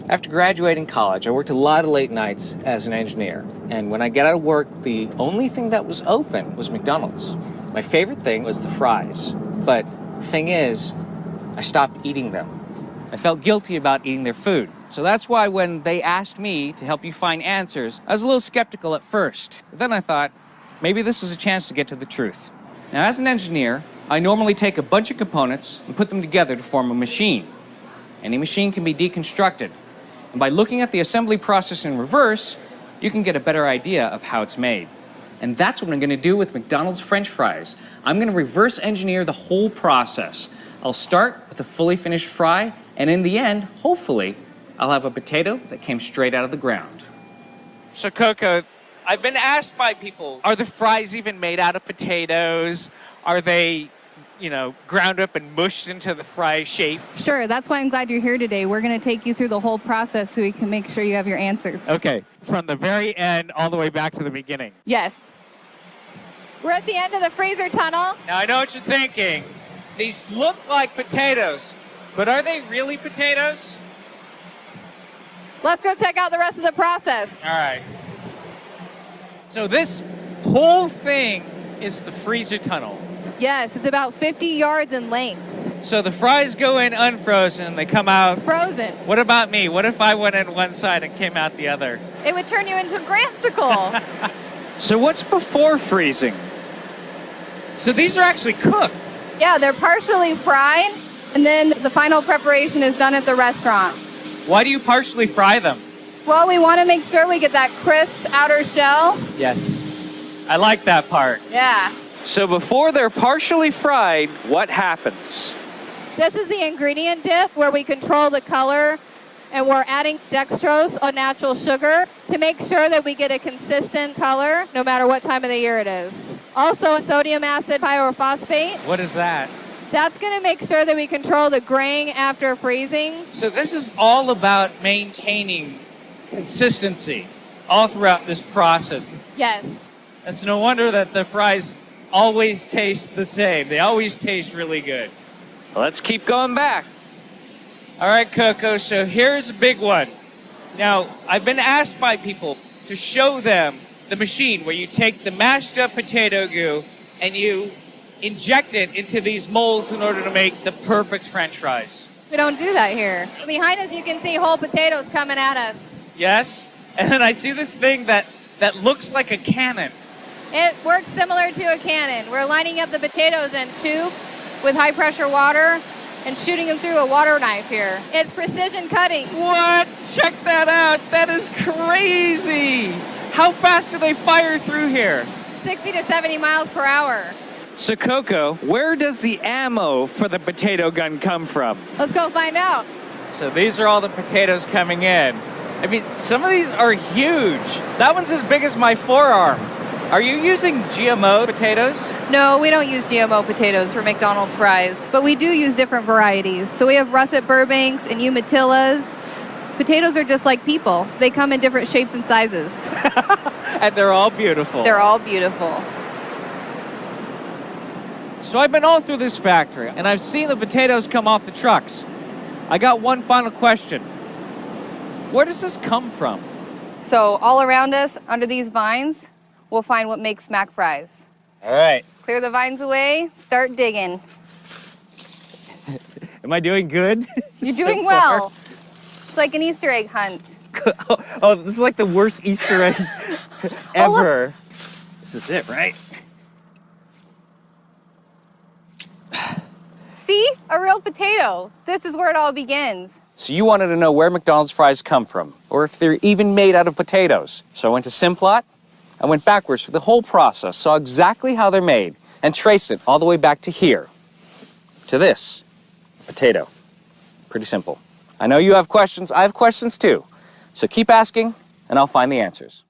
After graduating college, I worked a lot of late nights as an engineer. And when I get out of work, the only thing that was open was McDonald's. My favorite thing was the fries. But the thing is, I stopped eating them. I felt guilty about eating their food. So that's why when they asked me to help you find answers, I was a little skeptical at first. But then I thought, maybe this is a chance to get to the truth. Now, as an engineer, I normally take a bunch of components and put them together to form a machine. Any machine can be deconstructed. And by looking at the assembly process in reverse, you can get a better idea of how it's made. And that's what I'm going to do with McDonald's French fries. I'm going to reverse engineer the whole process. I'll start with a fully finished fry, and in the end, hopefully, I'll have a potato that came straight out of the ground. So, Coco, I've been asked by people, are the fries even made out of potatoes? Are they, ground up and mushed into the fry shape? Sure, that's why I'm glad you're here today. We're going to take you through the whole process so we can make sure you have your answers. Okay, from the very end all the way back to the beginning. Yes. We're at the end of the freezer tunnel. Now, I know what you're thinking. These look like potatoes, but are they really potatoes? Let's go check out the rest of the process. All right. So this whole thing is the freezer tunnel. Yes, it's about 50 yards in length. So the fries go in unfrozen, they come out frozen. What about me? What if I went in one side and came out the other? It would turn you into a Grantsicle. So what's before freezing? So these are actually cooked. Yeah, they're partially fried, and then the final preparation is done at the restaurant. Why do you partially fry them? Well, we want to make sure we get that crisp outer shell. Yes. I like that part. Yeah. So before they're partially fried, what happens? This is the ingredient dip where we control the color, and we're adding dextrose, a natural sugar, to make sure that we get a consistent color no matter what time of the year it is. Also, sodium acid pyrophosphate. What is that? That's going to make sure that we control the graying after freezing. So this is all about maintaining consistency all throughout this process. Yes. It's no wonder that the fries always taste the same. They always taste really good. Let's keep going back. All right, Coco, so here's a big one. Now, I've been asked by people to show them the machine where you take the mashed up potato goo and you inject it into these molds in order to make the perfect French fries. We don't do that here. Behind us, you can see whole potatoes coming at us. Yes, and then I see this thing that looks like a cannon. It works similar to a cannon. We're lining up the potatoes in a tube with high pressure water and shooting them through a water knife here. It's precision cutting. What? Check that out. That is crazy. How fast do they fire through here? 60 to 70 miles per hour. So, Coco, where does the ammo for the potato gun come from? Let's go find out. So these are all the potatoes coming in. I mean, some of these are huge. That one's as big as my forearm. Are you using GMO potatoes? No, we don't use GMO potatoes for McDonald's fries, but we do use different varieties. So we have russet Burbanks and Umatillas. Potatoes are just like people. They come in different shapes and sizes. And they're all beautiful. They're all beautiful. So I've been all through this factory, and I've seen the potatoes come off the trucks. I got one final question. Where does this come from? So all around us, under these vines, we'll find what makes mac fries. All right. Clear the vines away, start digging. Am I doing good? You're doing well. It's like an Easter egg hunt. Oh, this is like the worst Easter egg ever. This is it, right? See? A real potato. This is where it all begins. So you wanted to know where McDonald's fries come from, or if they're even made out of potatoes. So I went to Simplot. I went backwards through the whole process, saw exactly how they're made, and traced it all the way back to here, to this, potato. Pretty simple. I know you have questions. I have questions too. So keep asking, and I'll find the answers.